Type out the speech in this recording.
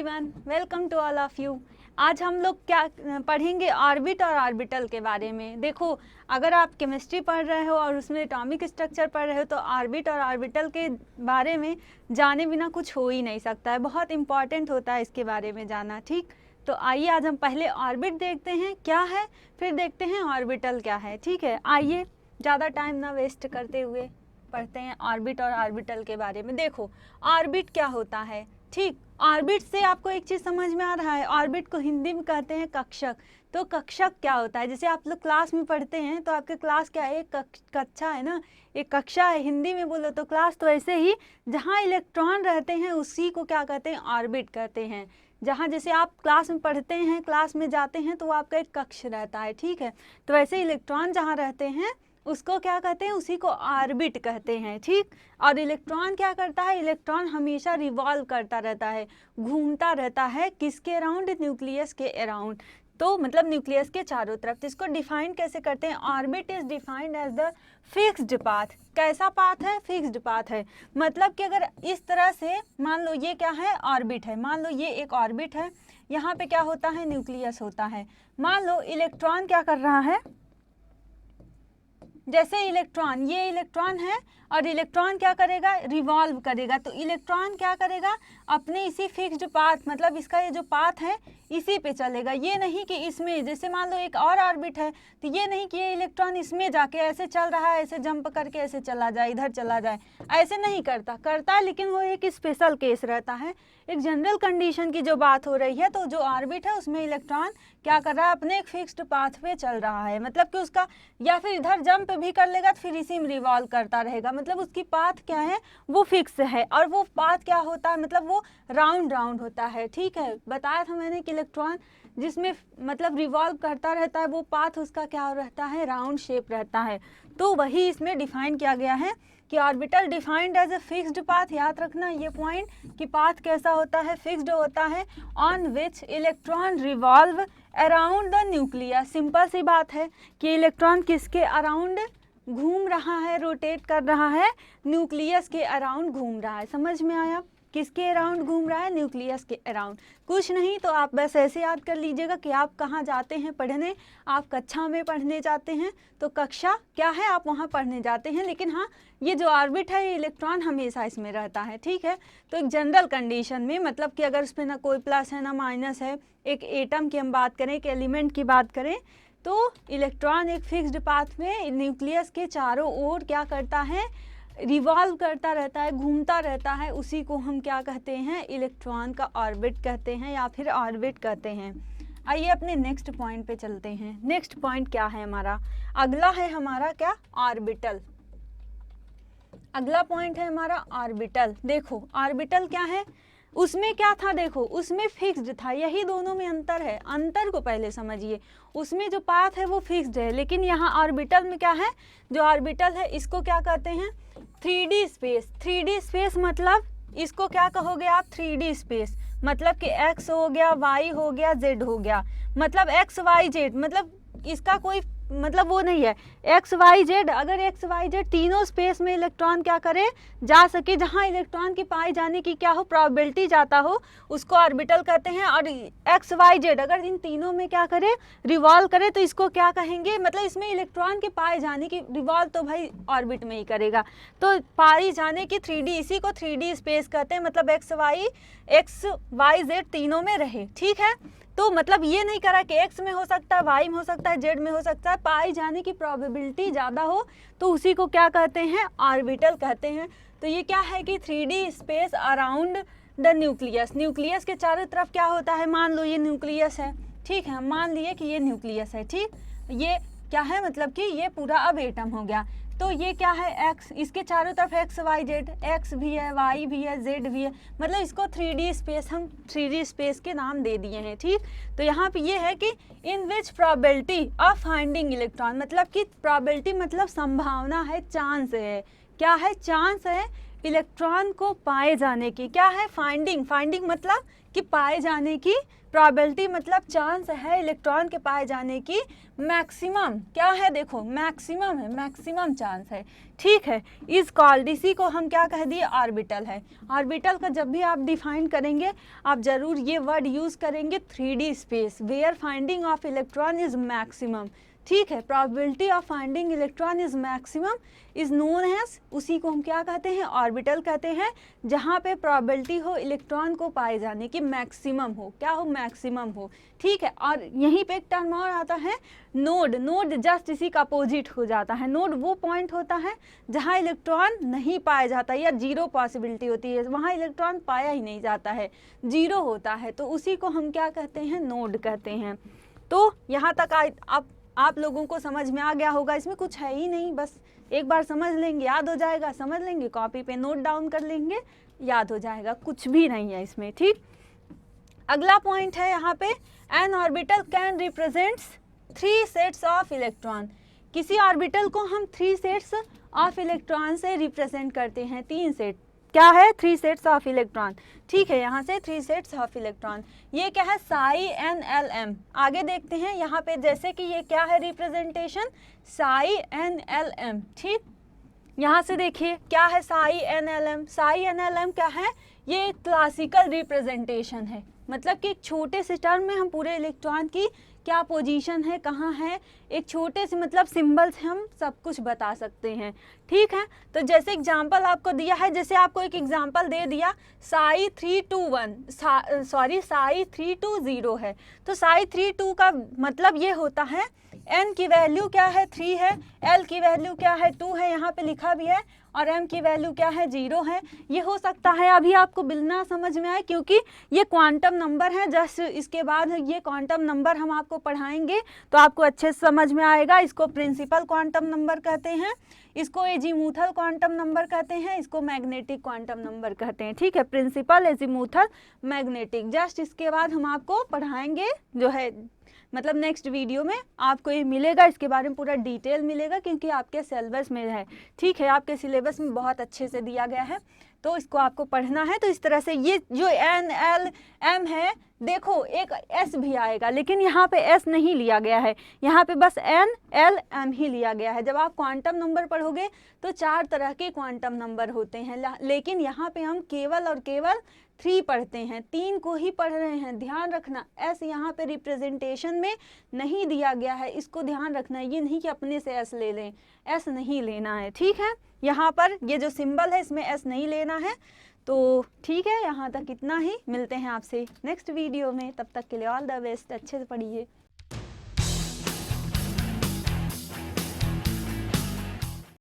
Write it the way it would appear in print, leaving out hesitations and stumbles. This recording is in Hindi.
Everyone, welcome to all of you. आज हम लोग क्या पढ़ेंगे, ऑर्बिट और ऑर्बिटल के बारे में। देखो, अगर आप केमिस्ट्री पढ़ रहे हो और उसमें एटॉमिक स्ट्रक्चर पढ़ रहे हो तो ऑर्बिट और ऑर्बिटल के बारे में जाने बिना कुछ हो ही नहीं सकता है। बहुत इंपॉर्टेंट होता है इसके बारे में जाना। ठीक, तो आइए आज हम पहले ऑर्बिट देखते हैं क्या है, फिर देखते हैं ऑर्बिटल क्या है। ठीक है, आइए ज़्यादा टाइम ना वेस्ट करते हुए पढ़ते हैं ऑर्बिट और ऑर्बिटल के बारे में। देखो, ऑर्बिट क्या होता है। ठीक, ऑर्बिट से आपको एक चीज़ समझ में आ रहा है, ऑर्बिट को हिंदी में कहते हैं कक्षक। तो कक्षक क्या होता है, जैसे आप लोग क्लास में पढ़ते हैं तो आपके क्लास क्या है, एक कक्षा है ना, एक कक्षा है। हिंदी में बोलो तो क्लास, तो ऐसे ही जहाँ इलेक्ट्रॉन रहते हैं उसी को क्या कहते हैं, ऑर्बिट कहते हैं। जहाँ जैसे आप क्लास में पढ़ते हैं, क्लास में जाते हैं तो वो आपका एक कक्ष रहता है। ठीक है, तो वैसे इलेक्ट्रॉन जहाँ रहते हैं उसको क्या कहते हैं, उसी को ऑर्बिट कहते हैं। ठीक, और इलेक्ट्रॉन क्या करता है, इलेक्ट्रॉन हमेशा रिवॉल्व करता रहता है, घूमता रहता है, किसके अराउंड, न्यूक्लियस के अराउंड। तो मतलब न्यूक्लियस के चारों तरफ। तो इसको डिफाइन कैसे करते हैं, orbit is defined as the fixed path. कैसा पाथ है, फिक्स्ड पाथ है। मतलब कि अगर इस तरह से मान लो ये क्या है, ऑर्बिट है, मान लो ये एक ऑर्बिट है, यहाँ पे क्या होता है, न्यूक्लियस होता है। मान लो इलेक्ट्रॉन क्या कर रहा है, जैसे इलेक्ट्रॉन, ये इलेक्ट्रॉन है और इलेक्ट्रॉन क्या करेगा, रिवॉल्व करेगा। तो इलेक्ट्रॉन क्या करेगा, अपने इसी फिक्स्ड पाथ, मतलब इसका ये जो पाथ है इसी पे चलेगा। ये नहीं कि इसमें, जैसे मान लो एक और ऑर्बिट है तो ये नहीं कि ये इलेक्ट्रॉन इसमें जाके ऐसे चल रहा है, ऐसे जंप करके ऐसे चला जाए, इधर चला जाए, ऐसे नहीं करता है। लेकिन वो एक स्पेशल केस रहता है, एक जनरल कंडीशन की जो बात हो रही है। तो जो ऑर्बिट है उसमें इलेक्ट्रॉन क्या कर रहा है, अपने एक फिक्स्ड पाथ पे चल रहा है। मतलब कि उसका या फिर इधर जंप भी कर लेगा तो फिर इसी में रिवॉल्व करता रहेगा। मतलब उसकी पाथ क्या है, वो फिक्स है। और वो पाथ क्या होता है, मतलब वो राउंड राउंड होता है। ठीक है, बताया था मैंने कि इलेक्ट्रॉन जिसमें मतलब रिवॉल्व करता रहता है वो पाथ उसका क्या रहता है, राउंड शेप रहता है। तो वही इसमें डिफाइन किया गया है कि orbital defined as a fixed path. याद रखना ये पॉइंट कि पाथ कैसा होता है, फिक्स्ड होता है, on which electron revolve around the nucleus. Simple सी बात है कि इलेक्ट्रॉन किसके अराउंड घूम रहा है, रोटेट कर रहा है, न्यूक्लियस के अराउंड घूम रहा है। समझ में आया, किसके अराउंड घूम रहा है, न्यूक्लियस के अराउंड। कुछ नहीं तो आप बस ऐसे याद कर लीजिएगा कि आप कहाँ जाते हैं पढ़ने, आप कक्षा में पढ़ने जाते हैं। तो कक्षा क्या है, आप वहाँ पढ़ने जाते हैं। लेकिन हाँ, ये जो ऑर्बिट है ये इलेक्ट्रॉन हमेशा इसमें रहता है। ठीक है, तो एक जनरल कंडीशन में, मतलब कि अगर उसमें ना कोई प्लस है ना माइनस है, एक एटम की हम बात करें, एक एलिमेंट की बात करें, तो इलेक्ट्रॉन एक फिक्स्ड पाथ में न्यूक्लियस के चारों ओर क्या करता है, रिवॉल्व करता रहता है, घूमता रहता है। उसी को हम क्या कहते हैं, इलेक्ट्रॉन का ऑर्बिट कहते हैं या फिर ऑर्बिट कहते हैं। आइए अपने नेक्स्ट पॉइंट पे चलते हैं। नेक्स्ट पॉइंट क्या है हमारा, अगला है हमारा क्या, ऑर्बिटल। अगला पॉइंट है हमारा ऑर्बिटल। देखो ऑर्बिटल क्या है, उसमें क्या था, देखो उसमें फिक्स्ड था। यही दोनों में अंतर है, अंतर को पहले समझिए। उसमें जो पाथ है वो फिक्स्ड है, लेकिन यहाँ ऑर्बिटल में क्या है, जो ऑर्बिटल है इसको क्या कहते हैं, 3D स्पेस। 3D स्पेस मतलब इसको क्या कहोगे आप, 3D स्पेस। मतलब कि x हो गया, y हो गया, z हो गया। मतलब x y z, मतलब इसका कोई मतलब वो नहीं है, एक्स वाई जेड। अगर एक्स वाई जेड तीनों स्पेस में इलेक्ट्रॉन क्या करे, जा सके, जहाँ इलेक्ट्रॉन की पाए जाने की क्या हो, प्रोबेबिलिटी जाता हो, उसको ऑर्बिटल कहते हैं। और एक्स वाई जेड अगर इन तीनों में क्या करे, रिवॉल्व करे, तो इसको क्या कहेंगे, मतलब इसमें इलेक्ट्रॉन के पाए जाने की, रिवॉल्व तो भाई ऑर्बिट में ही करेगा, तो पाई जाने की 3D, इसी को 3D स्पेस कहते हैं। मतलब एक्स वाई जेड तीनों में रहे। ठीक है, तो मतलब ये नहीं करा कि x में हो सकता है, y में हो सकता है, z में हो सकता है, पाई जाने की प्रोबेबिलिटी ज़्यादा हो, तो उसी को क्या कहते हैं, ऑर्बिटल कहते हैं। तो ये क्या है कि 3D space around the nucleus. Nucleus के चारों तरफ क्या होता है, मान लो ये न्यूक्लियस है। ठीक है, मान लिए कि ये न्यूक्लियस है। ठीक, ये क्या है, मतलब कि ये पूरा अब एटम हो गया। तो ये क्या है, x, इसके चारों तरफ x y z, x भी है, y भी है, z भी है। मतलब इसको 3D स्पेस, हम 3D स्पेस के नाम दे दिए हैं। ठीक, तो यहाँ पे ये है कि इन विच प्रोबेबिलिटी ऑफ फाइंडिंग इलेक्ट्रॉन, मतलब कि प्रोबेबिलिटी मतलब संभावना है, चांस है, क्या है, चांस है इलेक्ट्रॉन को पाए जाने की, क्या है फाइंडिंग, फाइंडिंग मतलब कि पाए जाने की, प्रोबेबिलिटी मतलब चांस है इलेक्ट्रॉन के पाए जाने की, मैक्सिमम क्या है, देखो मैक्सिमम है, मैक्सिमम चांस है, ठीक है, इज कॉल्ड, इसी को हम क्या कह दिए, ऑर्बिटल है। ऑर्बिटल का जब भी आप डिफाइन करेंगे आप जरूर ये वर्ड यूज करेंगे 3D space, where finding of electron is maximum, ठीक है, probability of finding electron is maximum is known as, उसी को हम क्या कहते हैं, ऑर्बिटल कहते हैं, जहाँ पे प्रोबेबिलिटी हो इलेक्ट्रॉन को पाए जाने की मैक्सिमम हो, क्या हो, मैक्सिमम हो, ठीक है। और यहीं पे एक टर्म और आता है नोड, नोड जस्ट इसी का अपोजिट हो जाता है, नोड वो पॉइंट होता है जहाँ इलेक्ट्रॉन नहीं पाया जाता या जीरो पॉसिबिलिटी होती है, वहाँ इलेक्ट्रॉन पाया ही नहीं जाता है, जीरो होता है, तो उसी को हम क्या कहते हैं, नोड कहते हैं। तो यहाँ तक आप लोगों को समझ में आ गया होगा, इसमें कुछ है ही नहीं, बस एक बार समझ लेंगे याद हो जाएगा, समझ लेंगे कॉपी पे नोट डाउन कर लेंगे याद हो जाएगा, कुछ भी नहीं है इसमें, ठीक। अगला पॉइंट है यहाँ पे, N orbital can represents 3 sets of electron, किसी ऑर्बिटल को हम 3 सेट्स ऑफ इलेक्ट्रॉन से रिप्रेजेंट करते हैं, 3 सेट, क्या है, 3 सेट्स ऑफ इलेक्ट्रॉन, ठीक है, यहाँ से 3 सेट्स ऑफ इलेक्ट्रॉन, ये क्या है, साई एन एल एम, आगे देखते हैं यहाँ पे, जैसे कि ये क्या है representation, psi N L M, ठीक, यहाँ से देखिए क्या है psi N L M, psi N L M क्या है, ये क्लासिकल रिप्रेजेंटेशन है, मतलब कि एक छोटे से टर्म में हम पूरे इलेक्ट्रॉन की क्या पोजीशन है, कहाँ है, एक छोटे से मतलब सिंबल से हम सब कुछ बता सकते हैं, ठीक है। तो जैसे एग्जांपल आपको दिया है, जैसे आपको एक एग्जांपल दे दिया साई 321, सॉरी साई 320 है, तो साई 32 का मतलब ये होता है n की वैल्यू क्या है, 3 है, l की वैल्यू क्या है, 2 है, यहाँ पे लिखा भी है, और m की वैल्यू क्या है, 0 है। ये हो सकता है अभी आपको बिल्कुल समझ में आए, क्योंकि ये क्वांटम नंबर है, जस्ट इसके बाद ये क्वांटम नंबर हम आपको पढ़ाएंगे तो आपको अच्छे से समझ में आएगा। इसको प्रिंसिपल क्वांटम नंबर कहते हैं, इसको एजीमूथल क्वांटम नंबर कहते हैं, इसको मैग्नेटिक क्वांटम नंबर कहते हैं, ठीक है, प्रिंसिपल, एजीमूथल, मैग्नेटिक, जस्ट इसके बाद हम आपको पढ़ाएंगे, जो है मतलब नेक्स्ट वीडियो में आपको ये मिलेगा, इसके बारे में पूरा डिटेल मिलेगा, क्योंकि आपके सिलेबस में है, ठीक है, आपके सिलेबस में बहुत अच्छे से दिया गया है, तो इसको आपको पढ़ना है। तो इस तरह से ये जो एन एल एम है, देखो एक एस भी आएगा, लेकिन यहाँ पे एस नहीं लिया गया है, यहाँ पे बस एन एल एम ही लिया गया है। जब आप क्वांटम नंबर पढ़ोगे तो 4 तरह के क्वांटम नंबर होते हैं, लेकिन यहाँ पे हम केवल और केवल 3 पढ़ते हैं, 3 को ही पढ़ रहे हैं, ध्यान रखना। एस यहाँ पे रिप्रेजेंटेशन में नहीं दिया गया है, इसको ध्यान रखना है, ये नहीं कि अपने से एस ले लें, एस नहीं लेना है, ठीक है। यहाँ पर ये जो सिंबल है इसमें एस नहीं लेना है, तो ठीक है, यहाँ तक इतना ही, मिलते हैं आपसे नेक्स्ट वीडियो में, तब तक के लिए ऑल द बेस्ट, अच्छे से पढ़िए।